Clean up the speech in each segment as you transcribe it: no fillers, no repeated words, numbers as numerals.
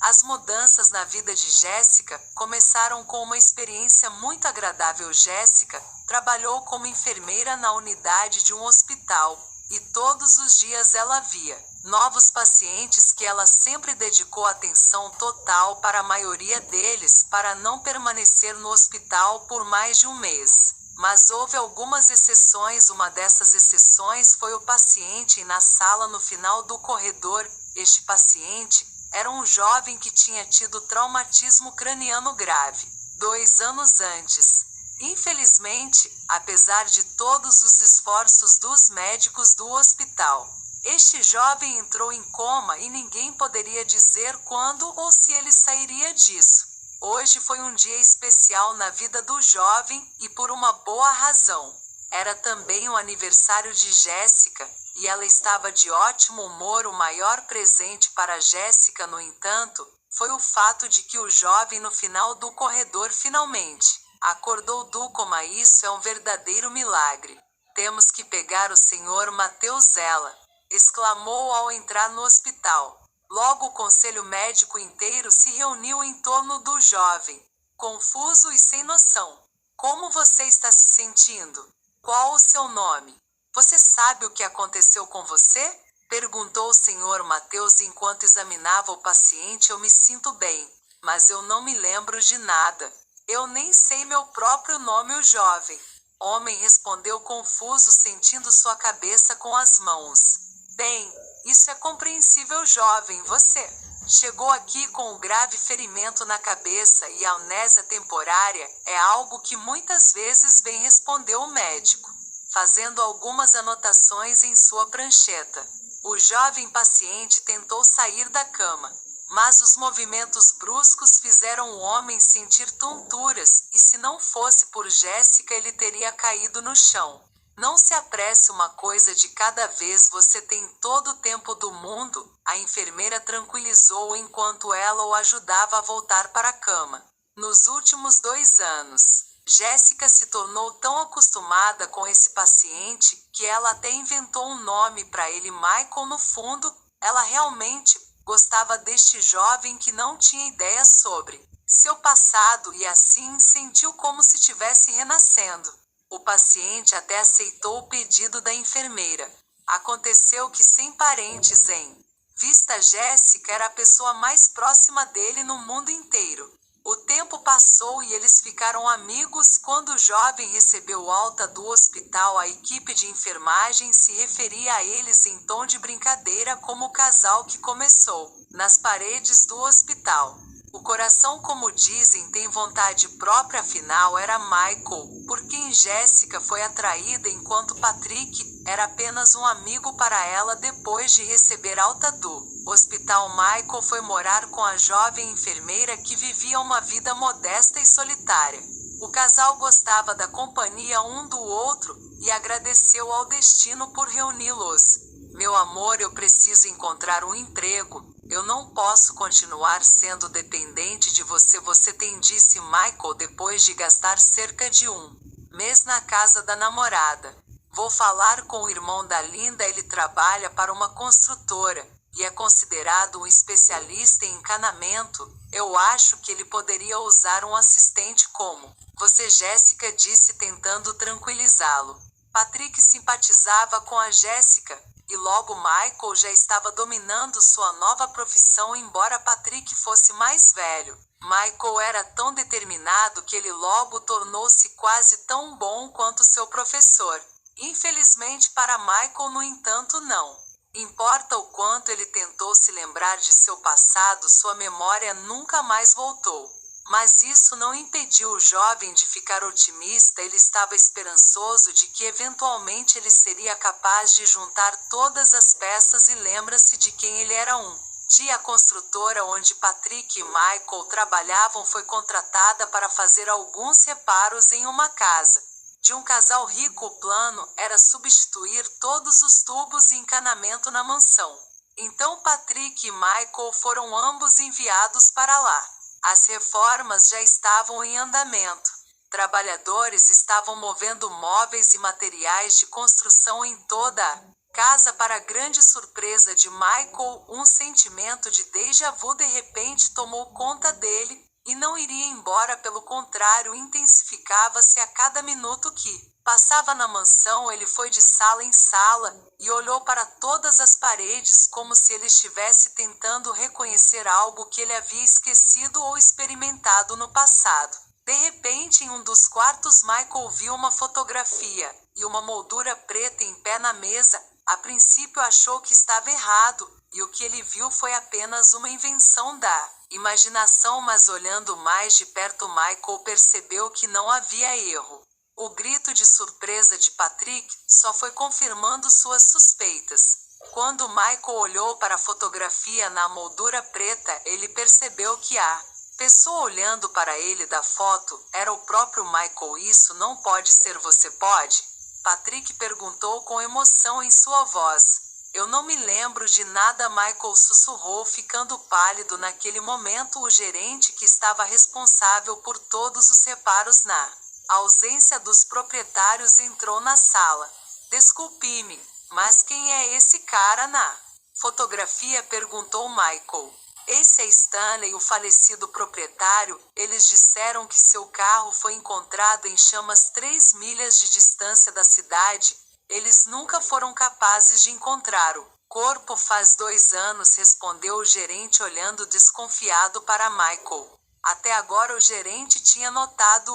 As mudanças na vida de Jéssica começaram com uma experiência muito agradável. Jéssica trabalhou como enfermeira na unidade de um hospital, e todos os dias ela via novos pacientes que ela sempre dedicou atenção total para a maioria deles para não permanecer no hospital por mais de um mês. Mas houve algumas exceções. Uma dessas exceções foi o paciente na sala no final do corredor. Este paciente era um jovem que tinha tido traumatismo craniano grave 2 anos antes. Infelizmente, apesar de todos os esforços dos médicos do hospital, este jovem entrou em coma e ninguém poderia dizer quando ou se ele sairia disso. Hoje foi um dia especial na vida do jovem, e por uma boa razão. Era também o aniversário de Jéssica, e ela estava de ótimo humor. O maior presente para Jéssica, no entanto, foi o fato de que o jovem no final do corredor finalmente acordou do coma. Isso é um verdadeiro milagre. Temos que pegar o Senhor Mateus, ela exclamou ao entrar no hospital. Logo o conselho médico inteiro se reuniu em torno do jovem, confuso e sem noção. Como você está se sentindo? Qual o seu nome? Você sabe o que aconteceu com você? Perguntou o Senhor Mateus enquanto examinava o paciente. Eu me sinto bem, mas eu não me lembro de nada. Eu nem sei meu próprio nome. O jovem homem respondeu confuso, sentindo sua cabeça com as mãos. Bem, isso é compreensível, jovem. Você chegou aqui com um grave ferimento na cabeça e a amnésia temporária é algo que muitas vezes vem, respondeu o médico, fazendo algumas anotações em sua prancheta. O jovem paciente tentou sair da cama, mas os movimentos bruscos fizeram o homem sentir tonturas, e se não fosse por Jéssica ele teria caído no chão. Não se apresse, uma coisa de cada vez. Você tem todo o tempo do mundo, a enfermeira tranquilizou-o enquanto ela o ajudava a voltar para a cama. Nos últimos 2 anos, Jéssica se tornou tão acostumada com esse paciente que ela até inventou um nome para ele, Michael. No fundo, ela realmente gostava deste jovem que não tinha ideia sobre seu passado e assim sentiu como se tivesse renascendo. O paciente até aceitou o pedido da enfermeira. Aconteceu que, sem parentes em vista, Jéssica era a pessoa mais próxima dele no mundo inteiro. O tempo passou e eles ficaram amigos. Quando o jovem recebeu alta do hospital, a equipe de enfermagem se referia a eles em tom de brincadeira como o casal que começou nas paredes do hospital. O coração, como dizem, tem vontade própria. Afinal era Michael, por quem Jéssica foi atraída, enquanto Patrick era apenas um amigo para ela. Depois de receber alta do hospital, Michael foi morar com a jovem enfermeira, que vivia uma vida modesta e solitária. O casal gostava da companhia um do outro e agradeceu ao destino por reuni-los. Meu amor, eu preciso encontrar um emprego. Eu não posso continuar sendo dependente de você. Você tem, disse Michael depois de gastar cerca de um mês na casa da namorada. Vou falar com o irmão da Linda. Ele trabalha para uma construtora e é considerado um especialista em encanamento. Eu acho que ele poderia usar um assistente como você, Jéssica disse, tentando tranquilizá-lo. Patrick simpatizava com a Jéssica, e logo Michael já estava dominando sua nova profissão. Embora Patrick fosse mais velho, Michael era tão determinado que ele logo tornou-se quase tão bom quanto seu professor. Infelizmente para Michael, no entanto, não importa o quanto ele tentou se lembrar de seu passado, sua memória nunca mais voltou. Mas isso não impediu o jovem de ficar otimista. Ele estava esperançoso de que eventualmente ele seria capaz de juntar todas as peças, e lembra-se de quem ele era. Um dia a construtora onde Patrick e Michael trabalhavam foi contratada para fazer alguns reparos em uma casa de um casal rico. O plano era substituir todos os tubos e encanamento na mansão. Então Patrick e Michael foram ambos enviados para lá. As reformas já estavam em andamento. Trabalhadores estavam movendo móveis e materiais de construção em toda a casa. Para grande surpresa de Michael, um sentimento de déjà vu de repente tomou conta dele, e não iria embora, pelo contrário, intensificava-se a cada minuto que passava na mansão. Ele foi de sala em sala, e olhou para todas as paredes como se ele estivesse tentando reconhecer algo que ele havia esquecido ou experimentado no passado. De repente, em um dos quartos, Michael viu uma fotografia e uma moldura preta em pé na mesa. A princípio achou que estava errado, e o que ele viu foi apenas uma invenção da imaginação, mas olhando mais de perto, Michael percebeu que não havia erro. O grito de surpresa de Patrick só foi confirmando suas suspeitas. Quando Michael olhou para a fotografia na moldura preta, ele percebeu que a pessoa olhando para ele da foto era o próprio Michael. Isso não pode ser, você pode? Patrick perguntou com emoção em sua voz. Eu não me lembro de nada, Michael sussurrou, ficando pálido. Naquele momento, o gerente, que estava responsável por todos os reparos na ausência dos proprietários, entrou na sala. Desculpe-me, mas quem é esse cara na fotografia? Perguntou Michael. Esse é Stanley, o falecido proprietário. Eles disseram que seu carro foi encontrado em chamas 3 milhas de distância da cidade. Eles nunca foram capazes de encontrar o corpo. Faz 2 anos, respondeu o gerente, olhando desconfiado para Michael. Até agora o gerente tinha notado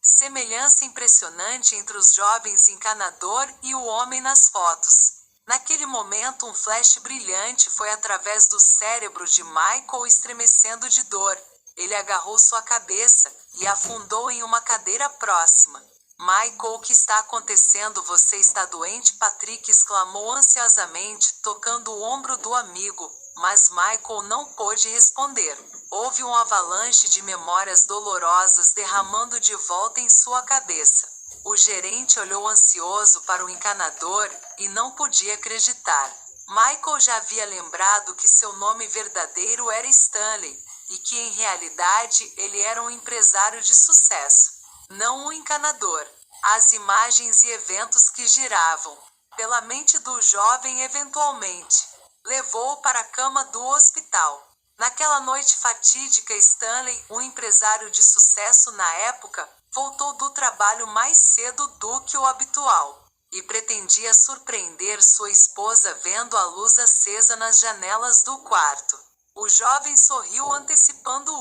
semelhança impressionante entre os jovens encanador e o homem nas fotos. Naquele momento, um flash brilhante foi através do cérebro de Michael, estremecendo de dor. Ele agarrou sua cabeça e afundou em uma cadeira próxima. Michael, o que está acontecendo? Você está doente? Patrick exclamou ansiosamente, tocando o ombro do amigo, mas Michael não pôde responder. Houve um avalanche de memórias dolorosas derramando de volta em sua cabeça. O gerente olhou ansioso para o encanador e não podia acreditar. Michael já havia lembrado que seu nome verdadeiro era Stanley, e que em realidade ele era um empresário de sucesso, não um encanador. As imagens e eventos que giravam pela mente do jovem eventualmente levou-o para a cama do hospital. Naquela noite fatídica, Stanley, um empresário de sucesso na época, voltou do trabalho mais cedo do que o habitual e pretendia surpreender sua esposa vendo a luz acesa nas janelas do quarto. O jovem sorriu, antecipando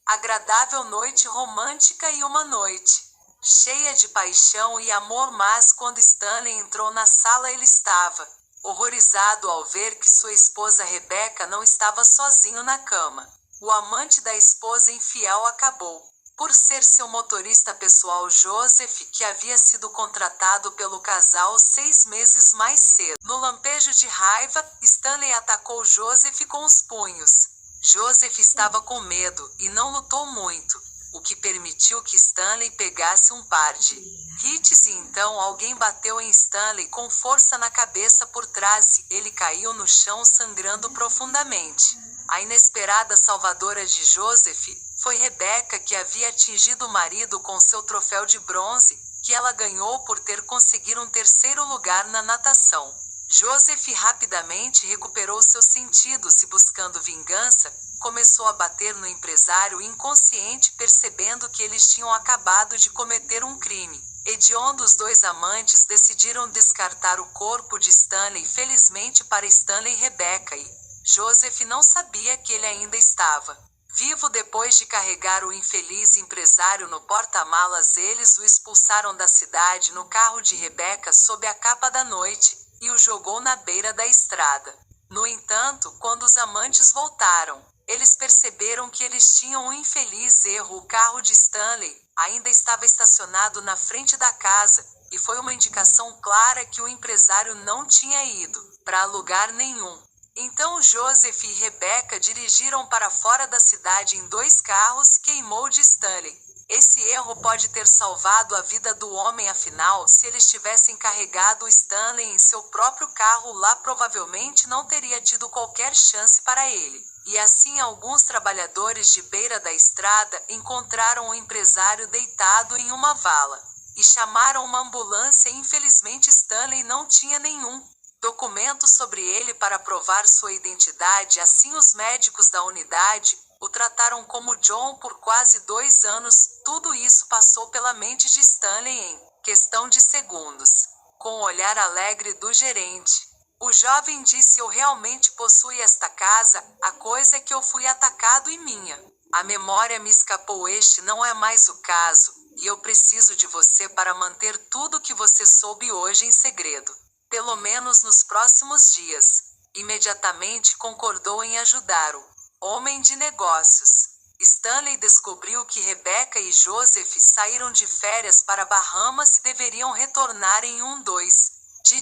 agradável noite romântica e uma noite cheia de paixão e amor. Mas quando Stanley entrou na sala, ele estava horrorizado ao ver que sua esposa Rebecca não estava sozinho na cama. O amante da esposa infiel acabou por ser seu motorista pessoal, Joseph, que havia sido contratado pelo casal 6 meses mais cedo. No lampejo de raiva, Stanley atacou Joseph com os punhos. Joseph estava com medo e não lutou muito, o que permitiu que Stanley pegasse um par de hits, e então alguém bateu em Stanley com força na cabeça por trás e ele caiu no chão sangrando profundamente. A inesperada salvadora de Joseph foi Rebecca, que havia atingido o marido com seu troféu de bronze, que ela ganhou por ter conseguido um 3º lugar na natação. Joseph rapidamente recuperou seus sentidos e, buscando vingança, começou a bater no empresário inconsciente, percebendo que eles tinham acabado de cometer um crime hediondo. Os 2 amantes decidiram descartar o corpo de Stanley. Felizmente para Stanley, Rebecca e Joseph não sabia que ele ainda estava vivo. Depois de carregar o infeliz empresário no porta-malas, eles o expulsaram da cidade no carro de Rebecca sob a capa da noite e o jogou na beira da estrada. No entanto, quando os amantes voltaram, eles perceberam que eles tinham um infeliz erro. O carro de Stanley ainda estava estacionado na frente da casa, e foi uma indicação clara que o empresário não tinha ido para lugar nenhum. Então Joseph e Rebecca dirigiram para fora da cidade em 2 carros. Queimou de Stanley. Esse erro pode ter salvado a vida do homem, afinal, se eles tivessem carregado Stanley em seu próprio carro, lá provavelmente não teria tido qualquer chance para ele. E assim, alguns trabalhadores de beira da estrada encontraram o empresário deitado em uma vala e chamaram uma ambulância. Infelizmente, Stanley não tinha nenhum documentos sobre ele para provar sua identidade. Assim, os médicos da unidade o trataram como John por quase 2 anos. Tudo isso passou pela mente de Stanley em questão de segundos. Com o olhar alegre do gerente, o jovem disse: eu realmente possuo esta casa, a coisa é que eu fui atacado e minha a memória me escapou. Este não é mais o caso, e eu preciso de você para manter tudo que você soube hoje em segredo. Pelo menos nos próximos dias. Imediatamente concordou em ajudar o homem de negócios. Stanley descobriu que Rebecca e Joseph saíram de férias para Bahamas e deveriam retornar em 2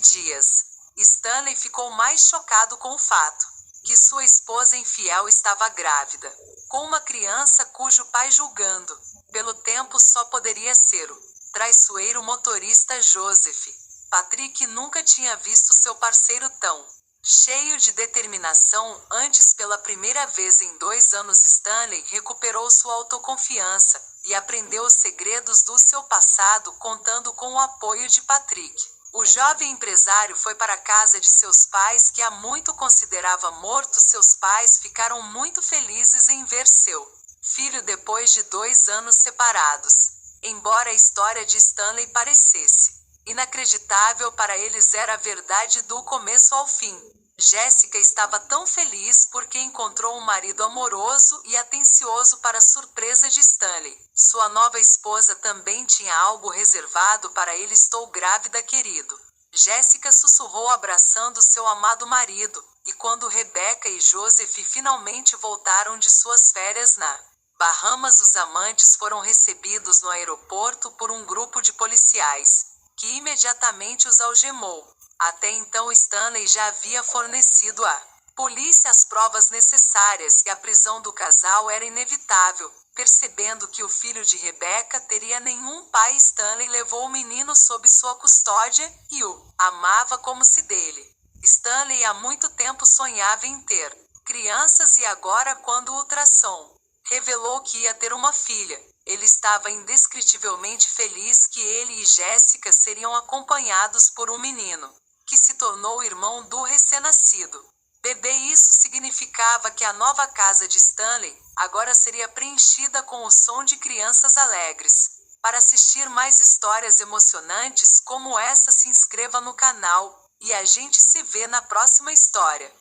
dias. Stanley ficou mais chocado com o fato que sua esposa infiel estava grávida, com uma criança cujo pai, julgando pelo tempo, só poderia ser o traiçoeiro motorista Joseph. Patrick nunca tinha visto seu parceiro tão cheio de determinação antes. Pela primeira vez em 2 anos, Stanley recuperou sua autoconfiança e aprendeu os segredos do seu passado, contando com o apoio de Patrick. O jovem empresário foi para a casa de seus pais, que há muito considerava morto. Seus pais ficaram muito felizes em ver seu filho depois de 2 anos separados. Embora a história de Stanley parecesse inacreditável, para eles era verdade do começo ao fim. Jessica estava tão feliz porque encontrou um marido amoroso e atencioso. Para surpresa de Stanley, sua nova esposa também tinha algo reservado para ele. Estou grávida, querido. Jessica sussurrou, abraçando seu amado marido, e quando Rebecca e Joseph finalmente voltaram de suas férias na Bahamas, os amantes foram recebidos no aeroporto por um grupo de policiais, que imediatamente os algemou. Até então, Stanley já havia fornecido à polícia as provas necessárias e a prisão do casal era inevitável. Percebendo que o filho de Rebecca teria nenhum pai, Stanley levou o menino sob sua custódia e o amava como se dele. Stanley há muito tempo sonhava em ter crianças, e agora, quando o ultrassom revelou que ia ter uma filha, ele estava indescritivelmente feliz que ele e Jessica seriam acompanhados por um menino, que se tornou o irmão do recém-nascido bebê. Isso significava que a nova casa de Stanley agora seria preenchida com o som de crianças alegres. Para assistir mais histórias emocionantes como essa, se inscreva no canal, e a gente se vê na próxima história.